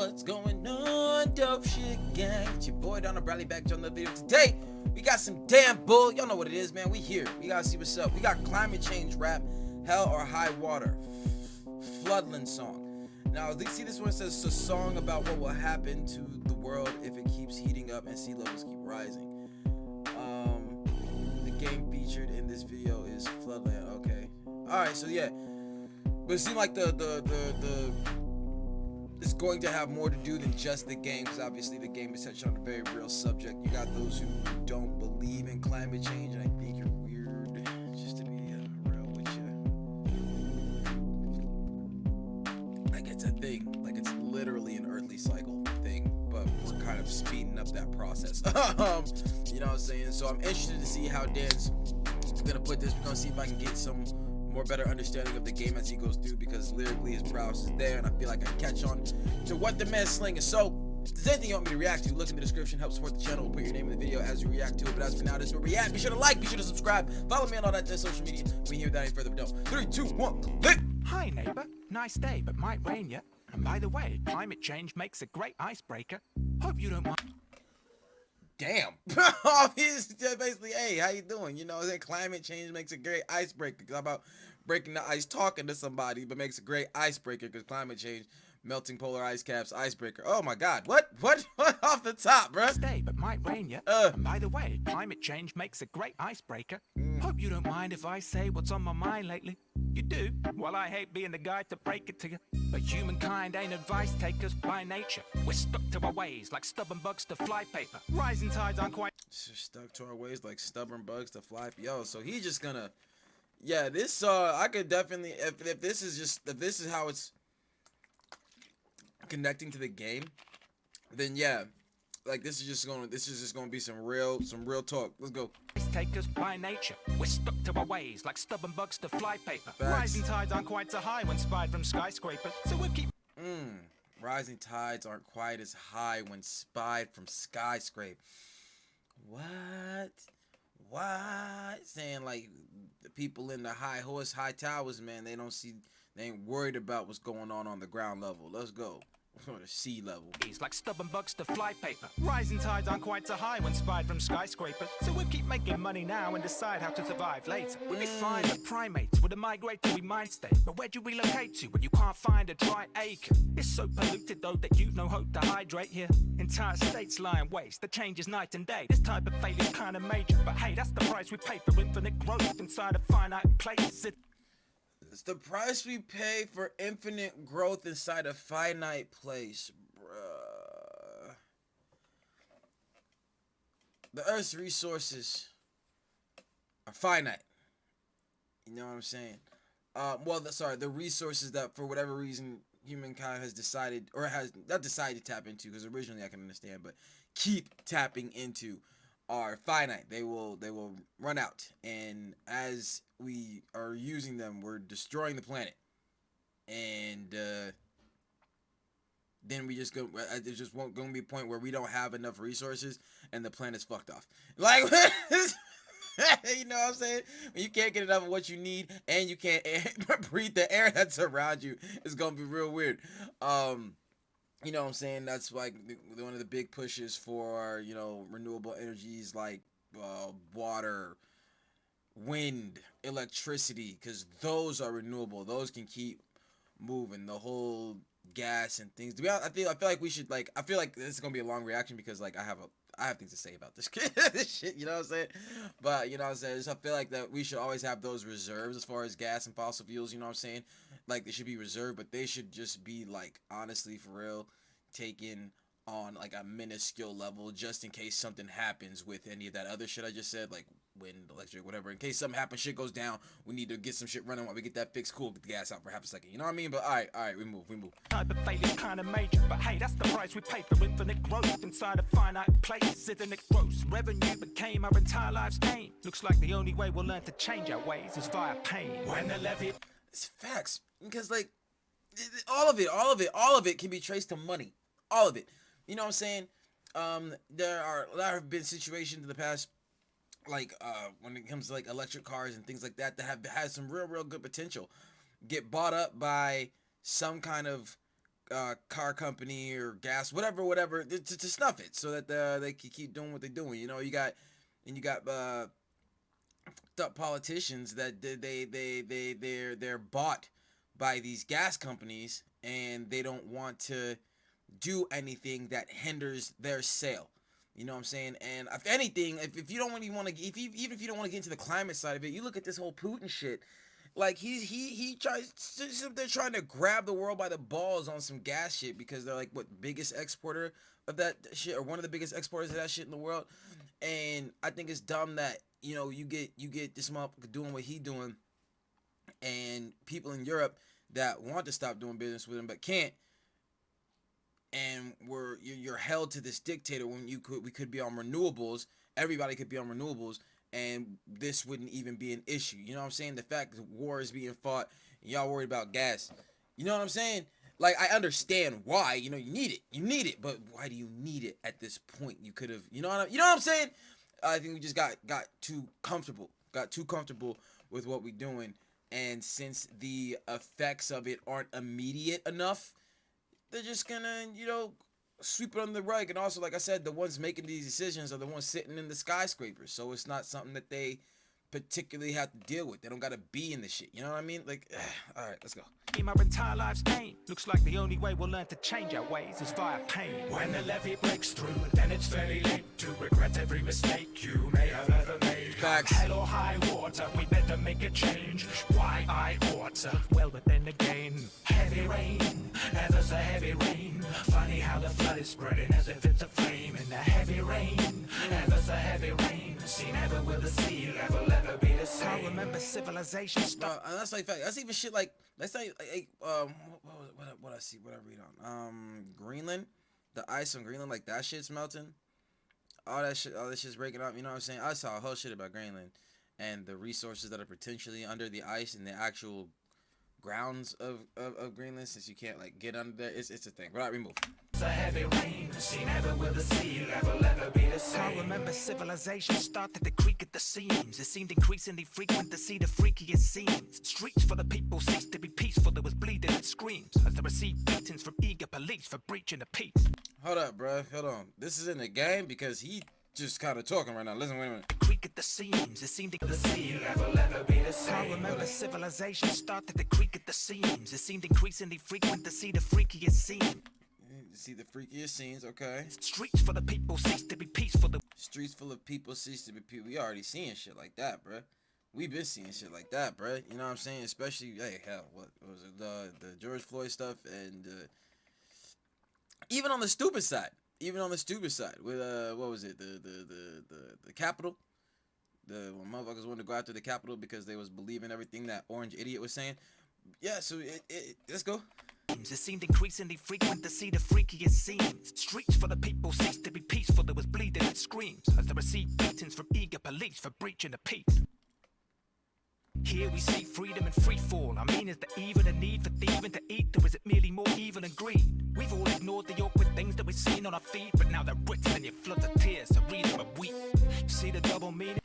What's going on, dope shit gang? It's your boy DarrnellBradley back to another video. Today we got some damn bull. Y'all know what it is, man. We here. We gotta see what's up. We got climate change rap, hell or high water, FLOODLAND song. Now you see this one says it's a song about what will happen to the world if it keeps heating up and sea levels keep rising. The game featured in this video is FLOODLAND. Okay. All right. So yeah, but it seemed like it's going to have more to do than just the game, because obviously the game is touching on a very real subject. You got those who don't believe in climate change, and I think you're weird, just to be real with you. Like, it's a thing. Like, it's literally an earthly cycle thing, but we're kind of speeding up that process. You know what I'm saying? So I'm interested to see how Dan's gonna put this. We're gonna see if I can get some more better understanding of the game as he goes through, because lyrically his prowess is there, and I feel like I catch on to what the man's slinging. So if there's anything you want me to react to, look in the description, help support the channel. We'll put your name in the video as you react to it. But as for now, this is where we at. Be sure to like, be sure to subscribe, follow me on all that social media. We here without any further ado. 3, 2, 1, click. Hi neighbor, nice day but might rain ya. And by the way, climate change makes a great icebreaker. Hope you don't mind. Damn. He's just basically, hey, how you doing? You know, climate change makes a great icebreaker. How about breaking the ice talking to somebody, but makes a great icebreaker, because climate change, melting polar ice caps, icebreaker. Oh my god, what off the top, bruh? Stay but might rain ya. And by the way, climate change makes a great icebreaker. Hope you don't mind if I say what's on my mind lately. You do? Well, I hate being the guy to break it to you, but humankind ain't advice takers by nature. We're stuck to our ways like stubborn bugs to fly paper. Rising tides aren't quite stuck to our ways like stubborn bugs to fly. Yo, so he's just gonna, yeah, this I could definitely, if this is how it's connecting to the game, then yeah, like this is just gonna be some real talk. Let's go. Takers by nature. We're stuck to our ways like stubborn bugs to fly paper. Facts. Rising tides aren't quite so high when spied from skyscrapers, so we'll keep Rising tides aren't quite as high when spied from skyscraper. What? Saying like the people in the high towers, man, they ain't worried about what's going on the ground level. Let's go. Or the sea level. Like stubborn bugs to fly paper. Rising tides aren't quite so high when spied from skyscrapers, so we'll keep making money now and decide how to survive later. We'll be fine with primates with a migratory mind state, but where'd you relocate to when you can't find a dry acre? It's so polluted though that you've no hope to hydrate here. Entire states lying waste. The change is night and day. This type of fate is kind of major, but hey, that's the price we pay for infinite growth inside a finite place. It's the price we pay for infinite growth inside a finite place, bruh. The Earth's resources are finite. You know what I'm saying? The resources that for whatever reason humankind has decided, or has not decided to tap into, because originally I can understand, but keep tapping into, are finite. They will run out, and as we are using them, we're destroying the planet, and then we just go. There's just going to be a point where we don't have enough resources, and the planet's fucked off. Like, you know what I'm saying? When you can't get enough of what you need, and you can't breathe the air that's around you, it's gonna be real weird. You know what I'm saying? That's like one of the big pushes for, you know, renewable energies like water, wind, electricity, because those are renewable. Those can keep moving. The whole gas and things. To be honest, I feel like we should, like, I feel like this is gonna be a long reaction, because like I have things to say about this this shit. You know what I'm saying? But you know what I'm saying? I feel like that we should always have those reserves as far as gas and fossil fuels. You know what I'm saying? Like, they should be reserved, but they should just be, like, honestly, for real, taken on like a minuscule level, just in case something happens with any of that other shit I just said, like wind, electric, whatever. In case something happens, shit goes down, we need to get some shit running while we get that fixed. Cool, get the gas out for half a second. You know what I mean? But all right, we move. Type of fate is kind of major, but hey, that's the price we pay for infinite growth inside a finite place. Isn't it gross? Revenue became our entire life's aim. Looks like the only way we'll learn to change our ways is via pain. When the levy, it's facts, because like all of it can be traced to money. All of it. You know what I'm saying? There have been situations in the past, like when it comes to like electric cars and things like that have had some real good potential, get bought up by some kind of car company or gas, whatever, to snuff it, so that they can keep doing what they're doing. You know, you got fucked up politicians that they're bought by these gas companies, and they don't want to do anything that hinders their sale. You know what I'm saying? And if anything, if you don't really want to, even if you don't want to get into the climate side of it, you look at this whole Putin shit. Like he tries, they're trying to grab the world by the balls on some gas shit, because they're like what, biggest exporter of that shit, or one of the biggest exporters of that shit in the world. And I think it's dumb that, you know, you get this motherfucker doing what he doing, and people in Europe that want to stop doing business with him but can't, and you're held to this dictator when we could be on renewables. Everybody could be on renewables, and this wouldn't even be an issue. You know what I'm saying? The fact that war is being fought, and y'all worried about gas. You know what I'm saying? Like, I understand why. You know, you need it, but why do you need it at this point? You could have, you know what I'm saying? I think we just got too comfortable with what we're doing, and since the effects of it aren't immediate enough, they're just gonna, you know, sweep it under the rug. And also, like I said, the ones making these decisions are the ones sitting in the skyscrapers, so it's not something that they particularly have to deal with. They don't gotta be in the shit. You know what I mean? Like, all right, let's go. My entire life's pain. Looks like the only way we'll learn to change our ways is via pain. When the levee breaks through, then it's fairly late to regret every mistake you may have ever made. Facts. Hell or high water, we better make a change. Why I oughta? Well, but then again, heavy rain, ever so heavy rain. Funny how the flood is spreading as if it's a flame. In the heavy rain, ever so heavy rain. See, never will the sea level ever be the same. I remember civilization stuff. That's like fact. That's even shit like, let's say what I read on Greenland, the ice on Greenland, like that shit's melting. All that shit's breaking up. You know what I'm saying? I saw a whole shit about Greenland and the resources that are potentially under the ice and the actual grounds of Greenland, since you can't like get under there. It's a thing. But I remove. It's a heavy rain, see, never will the sea level ever be the same. I remember civilization started to creak at the seams. It seemed increasingly frequent to see the freakiest scenes. Streets for the people ceased to be peaceful. There was bleeding and screams as they received beatings from eager police for breaching the peace. Hold up, bro. Hold on. This is in the game, because he just kind of talking right now. Listen, wait a minute. Creak at the seams. It seemed the sea level ever be the same. I remember civilization started to creak at the seams. It seemed increasingly frequent to see the freakiest scenes. See the freakiest scenes, okay. Streets for the people cease to be peaceful. Streets full of people cease to be people. We already seeing shit like that, bruh. We been seeing shit like that, bruh. You know what I'm saying? Especially, hey, hell, what was it? The George Floyd stuff, and even on the stupid side, with what was it? The Capitol. When motherfuckers wanted to go after the Capitol because they was believing everything that orange idiot was saying. Yeah, so let's go. It seemed increasingly frequent to see the freakiest scenes. Streets for the people ceased to be peaceful. There was bleeding and screams as they received beatings from eager police for breaching the peace. Here we see freedom and free fall. I mean, is there even a need for thieving to eat, or is it merely more evil and greed? We've all ignored the awkward things that we've seen on our feed, but now they're written in your floods of tears, so read them and weep. You see the double meaning?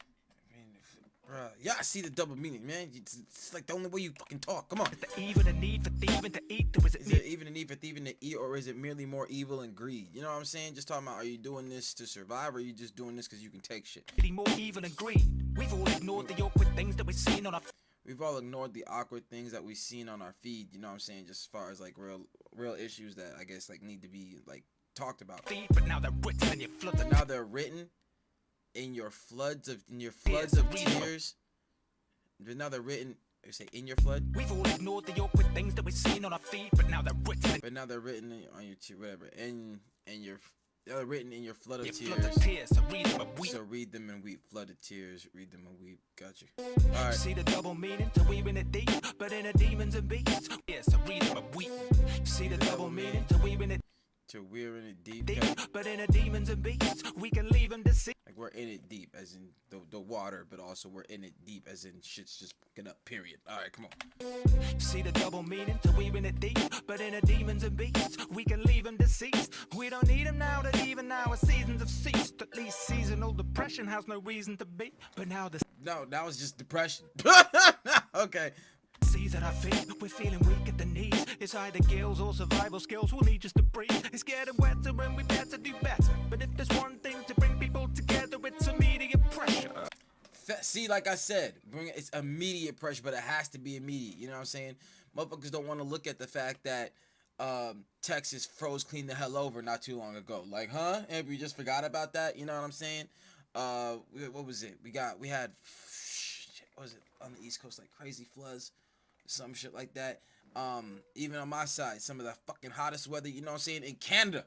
Bruh, yeah, I see the double meaning, man. It's like the only way you fucking talk. Come on. Is there even a need for thieving to eat, or is there even a need for thieving to eat, or is it merely more evil and greed? You know what I'm saying? Just talking about, are you doing this to survive, or are you just doing this because you can take shit? More evil and greed. We've all ignored the awkward things that we've seen on our We've all ignored the awkward things that we've seen on our feed. You know what I'm saying? Just as far as like real issues that I guess like need to be like talked about. But now they're written in your floods. But now they're written in your floods of tears. But now they're written. You say in your flood. We've all ignored the awkward things that we've seen on our feed, but now they're written. But now they're written on your whatever, and your. They're written in your flood of tears. So read them and weep. So read them and weep. Flood of tears. Read them and weep. Got you. All right. See the double meaning to we're in it deep, but in a demons and beasts. Yeah, so read them and weep. See the double meaning to we're in it. To we're in it deep. But in a demons and beasts, we can leave them to see. Like we're in it deep, as in the water, but also we're in it deep, as in shit's just fucking up. Period. All right, come on. See the double meaning to we're in it deep, but in a demons and beasts, we can leave them deceased. We don't need them now that even our seasons have ceased. At least seasonal depression has no reason to be. But now it's just depression. Okay. Seas that I feel, we're feeling weak at the knees. It's either gills or survival skills we'll need just to breathe. It's getting wetter and we better do better. But if there's one thing to bring people together, it's immediate pressure. See, like I said, it's immediate pressure, but it has to be immediate. You know what I'm saying? Motherfuckers don't want to look at the fact that Texas froze clean the hell over not too long ago. Like, huh? And we just forgot about that. You know what I'm saying? What was it? We had what was it on the East Coast, like crazy floods, some shit like that. Even on my side, some of the fucking hottest weather. You know what I'm saying? In Canada,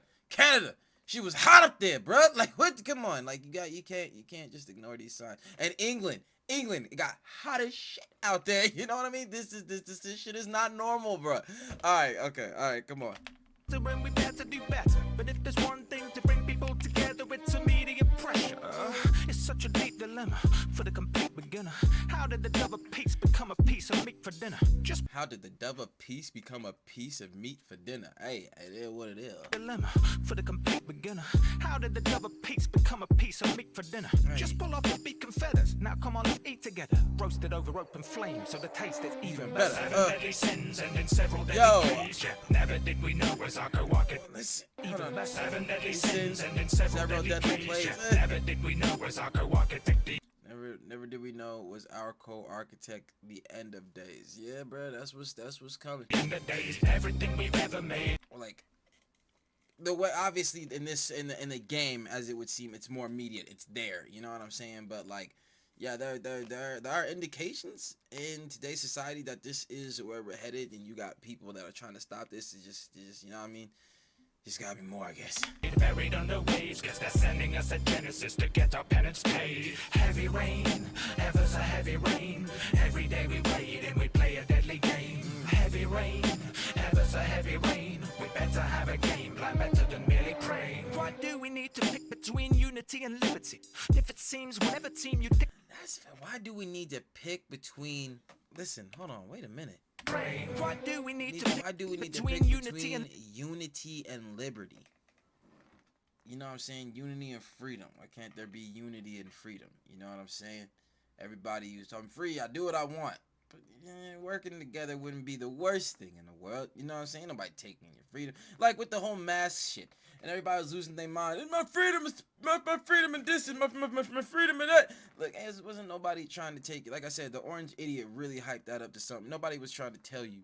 she was hot up there, bro. Like, what? Come on, like you can't just ignore these signs. And England, it got hot as shit out there. You know what I mean? This shit is not normal, bro. All right, come on. So when we better do better, but if there's one thing to bring people together, it's immediate pressure. It's such a deep dilemma for the complete beginner. How did the dove of peace become a piece of meat for dinner? How did the dove of peace become a piece of meat for dinner? Hey, it is what it is. Dilemma for the complete beginner. How did the dove of peace become a piece of meat for dinner? Hey. Just pull off the beacon feathers. Now come on, let's eat together. Roasted over open flames, so the taste is even better. 7 deadly sins and in several deadly ways. Yeah, never did we know was our co-walking. Listen, hold on. 7 deadly sins and in several deadly ways. Yeah, never did we know was our co-architect. Never did we know was our co-architect the end of days. Yeah, bro, that's what's coming. In the days, everything we've ever made. Like the way, obviously, in the game, as it would seem, it's more immediate. It's there. You know what I'm saying? But like, yeah, there are indications in today's society that this is where we're headed, and you got people that are trying to stop this. It's just you know what I mean? Just gotta be more, I guess. Buried under waves, cause they're sending us a Genesis to get our penance paid. Heavy rain, ever so heavy rain. Every day we wait and we play a deadly game. Heavy rain, ever so heavy rain. We better have a game plan better than merely praying. Why do we need to pick between unity and liberty? If it seems whatever team you pick. Why do we need to pick between? Listen, hold on, wait a minute. Why do we need to pick between unity and liberty? You know what I'm saying? Unity and freedom. Why can't there be unity and freedom? You know what I'm saying? Everybody used to, I'm free, I do what I want. But working together wouldn't be the worst thing in the world. You know what I'm saying? Nobody taking your freedom. Like with the whole mask shit. And everybody was losing their mind. It's my freedom, my freedom and this is my freedom and that. Look, it wasn't nobody trying to take it. Like I said, the orange idiot really hyped that up to something. Nobody was trying to tell you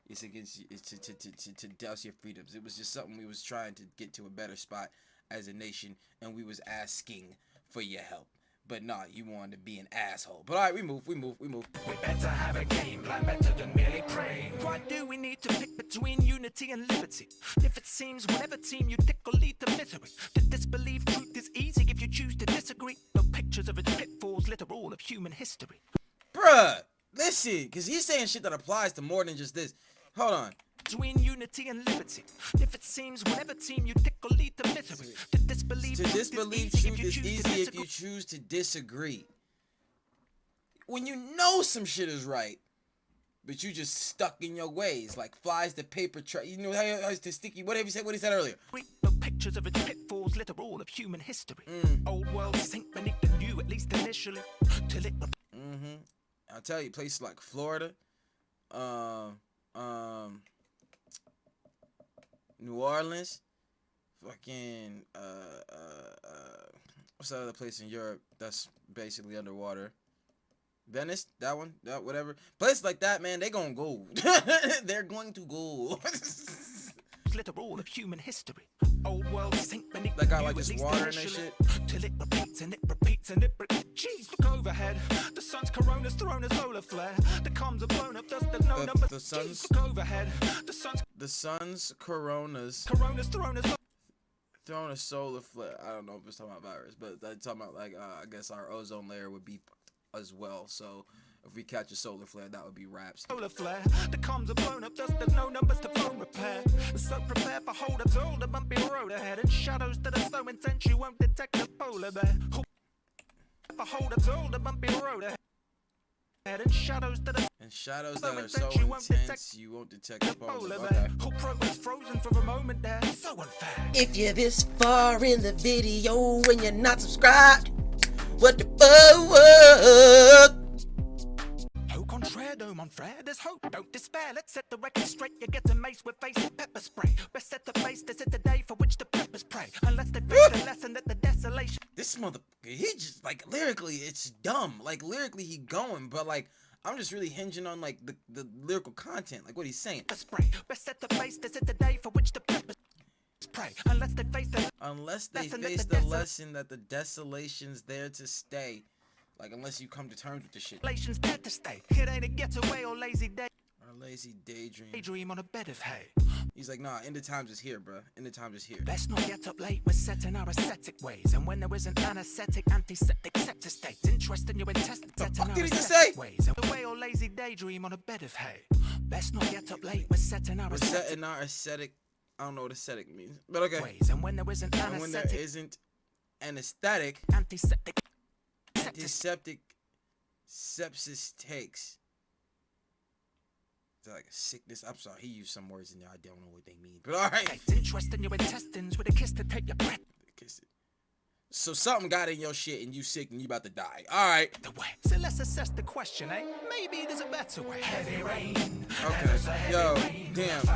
it's against you, it's to douse your freedoms. It was just something we was trying to get to a better spot as a nation, and we was asking for your help. But nah, you wanted to be an asshole. But alright, we move. We better have a game plan better than merely praying. Why do we need to pick between unity and liberty? If it seems whatever team you pick will lead to misery. To disbelieve truth is easy if you choose to disagree. No pictures of its pitfalls litter all of human history. Bruh, listen, cause he's saying shit that applies to more than just this. Hold on. Between unity and liberty. If it seems whatever team you pick will lead to misery. To disbelieve truth is easy if you choose to disagree. When you know some shit is right, but you just stuck in your ways, like flies to paper trail. You know how it's the sticky. What he said earlier? No pictures of its pitfalls litter all of human history. Old world sink beneath the new, at least initially. Till it. I'll tell you, places like Florida, New Orleans, fucking what's that other place in Europe that's basically underwater? Venice, that one, that whatever. Places like that, man, they gonna go. They're going to go. Litter all of human history. Old world sink beneath that guy like this water and that shit. Till it repeats and it repeats and it Jeez, look overhead. The sun's corona's thrown a solar flare. The comms are blown up, there's no numbers. The sun's Jeez, look overhead. The sun's corona's thrown a solar flare. I don't know if it's talking about virus, but they're talking about like I guess our ozone layer would be as well. So if we catch a solar flare, that would be raps. Solar flare, the comms are blown up, there's no numbers to phone repair. So prepare for holders, all the bumpy road ahead, and shadows that are so intense you won't detect the polar bear. For holders, all the bumpy road ahead, and shadows that are so intense you won't detect the polar bear. Whole progress frozen for a moment there. So unfair. If you're this far in the video and you're not subscribed, what the fuck? Au contraire de mon frère, there's hope, don't despair. Let's set the record straight. You're getting maced with face and pepper spray. Best set the face, this is the day for which the peppers pray. Unless they face the lesson that the desolation. This motherfucker, he just, like, lyrically, it's dumb. Like, lyrically, he going, but, like, I'm just really hinging on, like, the lyrical content, like, what he's saying. Spray. Best set the face, this is the day for which the peppers pray. Unless they face the lesson that the desolation's there to stay. Like, unless you come to terms with the shit. Desolation's there to stay. It ain't a getaway or lazy day. Or lazy daydream. Daydream on a bed of hay. He's like, nah, end of times is here, bruh. End of times is here. Let's not get up late, we're setting our ascetic ways. And when there is an anesthetic, antiseptic septic state, interest in your intestines, setting fuck our did he just say? ways. And away or lazy daydream on a bed of hay. Let's not get up late, we're setting our ascetic. I don't know what ascetic means, but okay. Ways. And when there isn't and when there isn't anesthetic, antiseptic, antiseptic sepsis takes. It's like a sickness. I'm sorry, he used some words in there. I don't know what they mean, but all right. Interest in your intestines with a kiss to take your breath. Kiss it. So something got in your shit and you sick and you about to die. All right. The way. So let's assess the question, eh? Maybe there's a better way. Heavy rain. Okay. Yo, damn.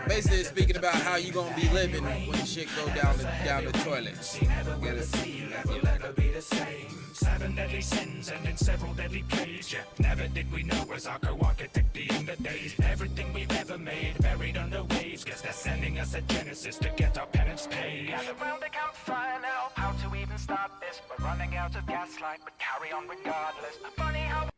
Basically, it's speaking about how you gonna be living when shit go down the toilet. Get it? 7 deadly sins and in several deadly plays. Yeah, never did we know as our co-architect the end of days. Everything we've ever made buried under waves. Guess they're sending us a genesis to get our penance paid. Gather round the campfire now. How to even start this? We're running out of gaslight, but carry on regardless. Funny how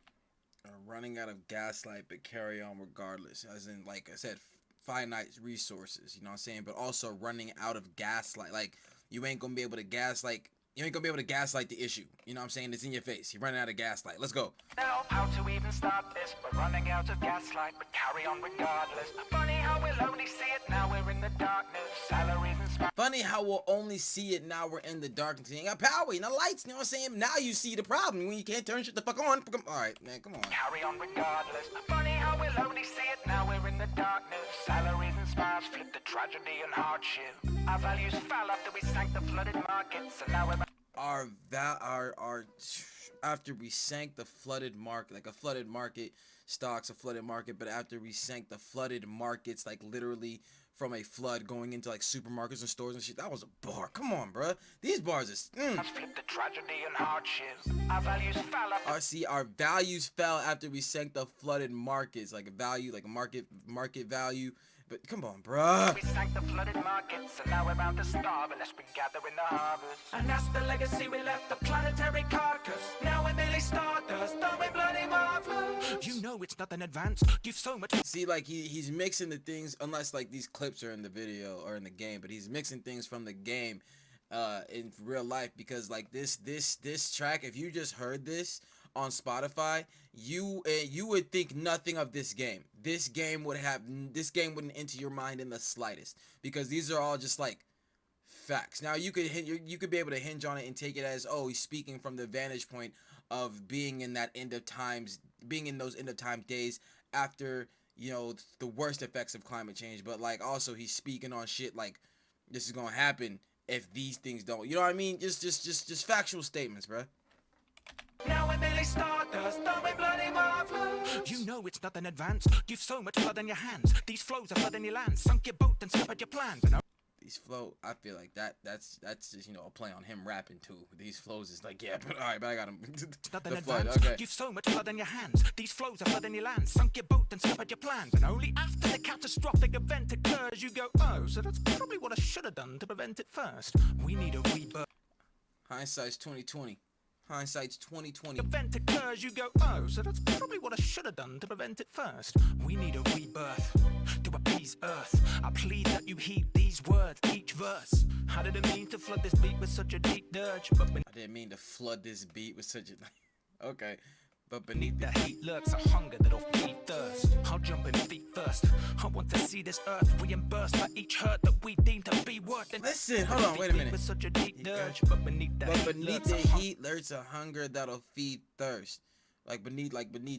running out of gaslight, but carry on regardless. As in, like I said, finite resources. You know what I'm saying? But also running out of gaslight. Like, you ain't gonna be able to gaslight. You ain't gonna be able to gaslight the issue. You know what I'm saying? It's in your face. You're running out of gaslight. Let's go. Now, how to even start this? We're running out of gaslight, but carry on regardless. Funny how we'll only see it now we're in the darkness. Salaries and funny how we'll only see it now we're in the darkness. You ain't got power, you know, lights. You know what I'm saying? Now you see the problem when you can't turn shit the fuck on. All right, man, come on. Carry on regardless. Funny how we'll only see it now we're in the darkness. Salaries and smiles flip the tragedy and hardship. Our values fell after we sank the flooded markets, and now we're after we sank the flooded market, like a flooded market stocks, a flooded market, but after we sank the flooded markets, like literally from a flood going into like supermarkets and stores and shit. That was a bar. Come on, bruh. These bars is flip the tragedy and hardships. Our values fell after our values fell after we sank the flooded markets, like a value, like a market value. But come on, bruh. We sank the flooded markets, and now we're bound to starve unless we gather in the harvest. And that's the legacy we left, the planetary carcass. Now we're merely stardust, don't we bloody marvelous? You know it's nothing advanced. You've so much. See, like he's mixing the things, unless like these clips are in the video or in the game, but he's mixing things from the game in real life, because like this track, if you just heard this on Spotify, you would think nothing of this game. This game wouldn't enter your mind in the slightest, because these are all just like facts. Now you could be able to hinge on it and take it as, oh, he's speaking from the vantage point of being in that end of times, being in those end of time days after, you know, the worst effects of climate change. But like also he's speaking on shit like this is gonna happen if these things don't. You know what I mean? Just factual statements, bruh. Now we're merely stardust, don't we bloody marvelous? You know it's nothing advanced. You've so much blood in your hands. These flows are flooding your land. Sunk your boat and scuppered your plans. These flow, I feel like that's just, you know, a play on him rapping too. These flows is like, yeah, but all right, but I got him. Nothing advanced. Okay. You've so much blood in your hands. These flows are flooding your land. Sunk your boat and scuppered your plans. And only after the catastrophic event occurs, you go, oh, so that's probably what I should have done to prevent it first. We need a rebirth. Hindsight's 2020. Hindsight's 2020. Event occurs, you go, oh, so that's probably what I should have done to prevent it first. We need a rebirth to appease Earth. I plead that you heed these words, each verse. I didn't mean to flood this beat with such a deep dirge, but I didn't mean to flood this beat with such a okay. But beneath the heat lurks a hunger that'll feed thirst. I'll jump in feet first. I want to see this earth reimbursed for each hurt that we deem to be worth it. Listen, hold on, wait a minute. With such a deep dirge, but beneath the heat lurks a hunger that'll feed thirst. Beneath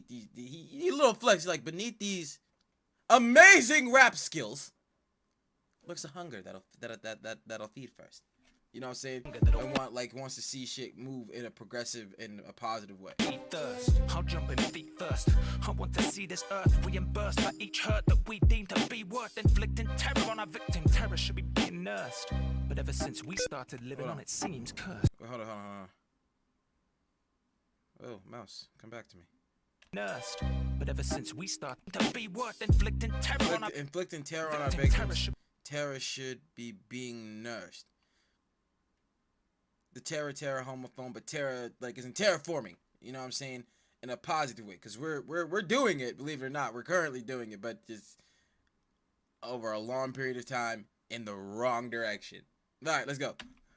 these, he little flex. Like beneath these amazing rap skills lurks a hunger that'll feed first. You know what I'm saying? And wants to see shit move in a progressive and a positive way. Thirst, I'll jump in feet first. I want to see this earth reimbursed for each hurt that we deem to be worth inflicting terror on our victim. Terror should be being nursed, but ever since we started living on it seems cursed. Wait, hold on. Oh, mouse, come back to me. Nursed, but ever since we started to be worth inflicting terror on our victims. Terror should be being nursed. The terror homophone, but terror isn't terraforming. You know what I'm saying? In a positive way, because we're doing it. Believe it or not, we're currently doing it, but just over a long period of time in the wrong direction. All right, let's go.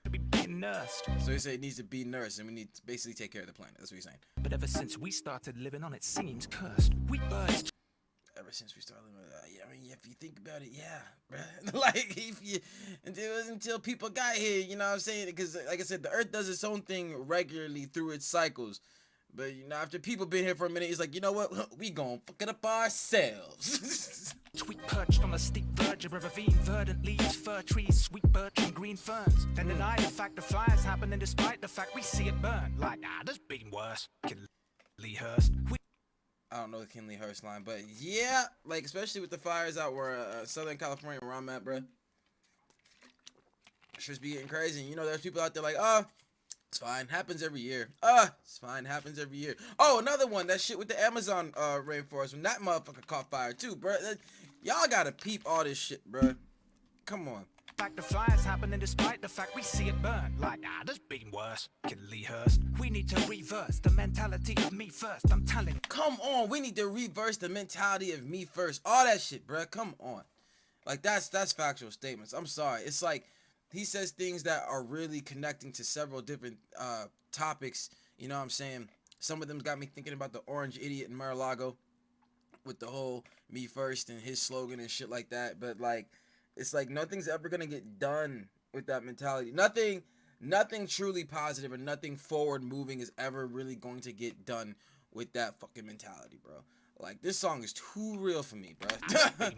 Be being nursed. So you say it needs to be nursed, and we need to basically take care of the planet. That's what you're saying. But ever since we started living on it seems cursed. We birds. Ever since we started living, yeah, I mean, if you think about it, yeah, bruh. Until people got here, you know what I'm saying? Because, like I said, the Earth does its own thing regularly through its cycles. But, you know, after people been here for a minute, it's like, you know what? We gonna fuck it up ourselves. We perched on a steep verge of a ravine, verdant leaves, fir trees, sweet birch and green ferns. Then deny the fact the fire's happening despite the fact we see it burn. Like, there's been worse. Kinley Hurst. I don't know the Kinley Hurst line, but yeah, especially with the fires out where Southern California where I'm at, bro. It's just be getting crazy. And, you know, there's people out there like, oh, it's fine, happens every year. It's fine, happens every year. Oh, another one, that shit with the Amazon rainforest, when that motherfucker caught fire too, bro. Y'all gotta peep all this shit, bro. Come on. Fact the fire's happening despite the fact we see it burn. Like, there's been worse. Kinley Hurst. We need to reverse the mentality of me first. I'm telling you. Come on, we need to reverse the mentality of me first. All that shit, bro. Come on. That's factual statements. I'm sorry. It's like he says things that are really connecting to several different topics. You know what I'm saying? Some of them got me thinking about the orange idiot in Mar-a-Lago with the whole me first and his slogan and shit like that. But it's like nothing's ever gonna get done with that mentality. Nothing truly positive or nothing forward moving is ever really going to get done with that fucking mentality, bro. This song is too real for me, bro.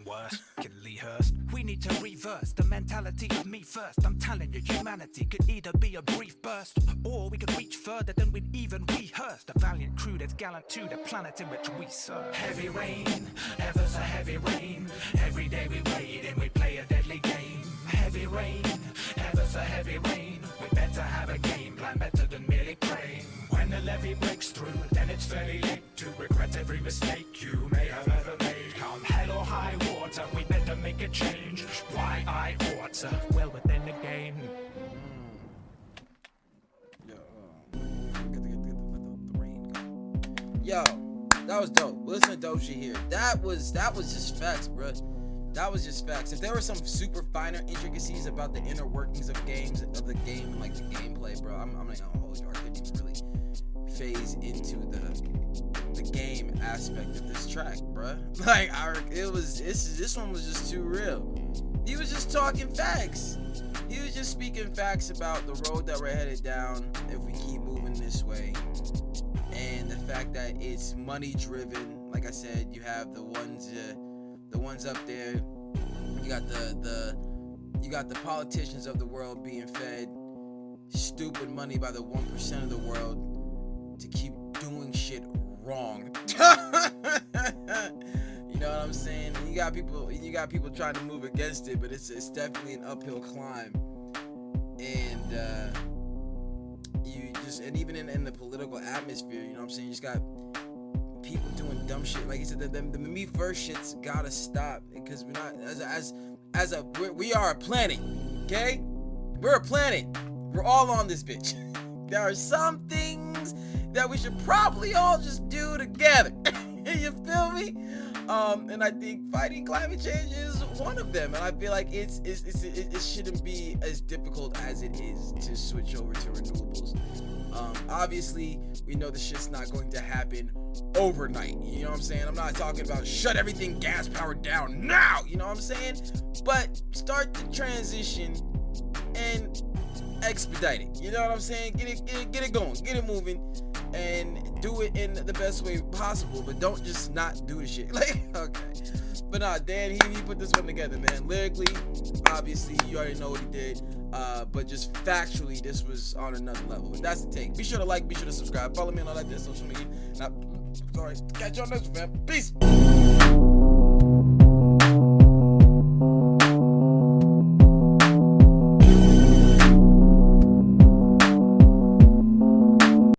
Worse. Kinley Hurst. We need to reverse the mentality of me first. I'm telling you, humanity could either be a brief burst, or we could reach further than we'd even rehearsed. A valiant crew that's gallant to the planet in which we serve. Heavy rain, ever so heavy rain. Every day we wait and we play a deadly game. Heavy rain, ever so heavy rain. We better have a game plan better than merely praying. When the levee breaks through, then it's fairly late to regret every mistake you may have ever made. Come hell or high water, we better make a change. Why I oughta, well within the game. Yo, that was dope. Listen to dope shit here. That was just facts, bro. That was just facts. If there were some super finer intricacies about the inner workings of games, of the game, and the gameplay, bro, I'm not gonna hold you. I couldn't even really phase into the game aspect of this track, bro. This one was just too real. He was just talking facts. He was just speaking facts about the road that we're headed down if we keep moving this way, and the fact that it's money driven. Like I said, you have the ones up there. You got the politicians of the world being fed stupid money by the 1% of the world to keep doing shit wrong. You know what I'm saying? And you got people trying to move against it, but it's definitely an uphill climb. And and even in the political atmosphere, you know what I'm saying? You just got people doing dumb shit. Like he said, the me first shit's gotta stop, because we're not we are a planet, okay? We're a planet. We're all on this bitch. There are some things that we should probably all just do together. You feel me? And I think fighting climate change is one of them. And I feel like it shouldn't be as difficult as it is to switch over to renewables. Obviously, we know the shit's not going to happen overnight. You know what I'm saying? I'm not talking about shut everything gas powered down now. You know what I'm saying? But start the transition and expedite it. You know what I'm saying? Get it going. Get it moving. and do it in the best way possible, but don't just not do the shit. Like, okay. But nah, Dan, he put this one together, man. Lyrically, obviously, you already know what he did. But just factually, this was on another level. But that's the take. Be sure to like, be sure to subscribe. Follow me on all that social media. Now, all right, catch you on next one, man. Peace.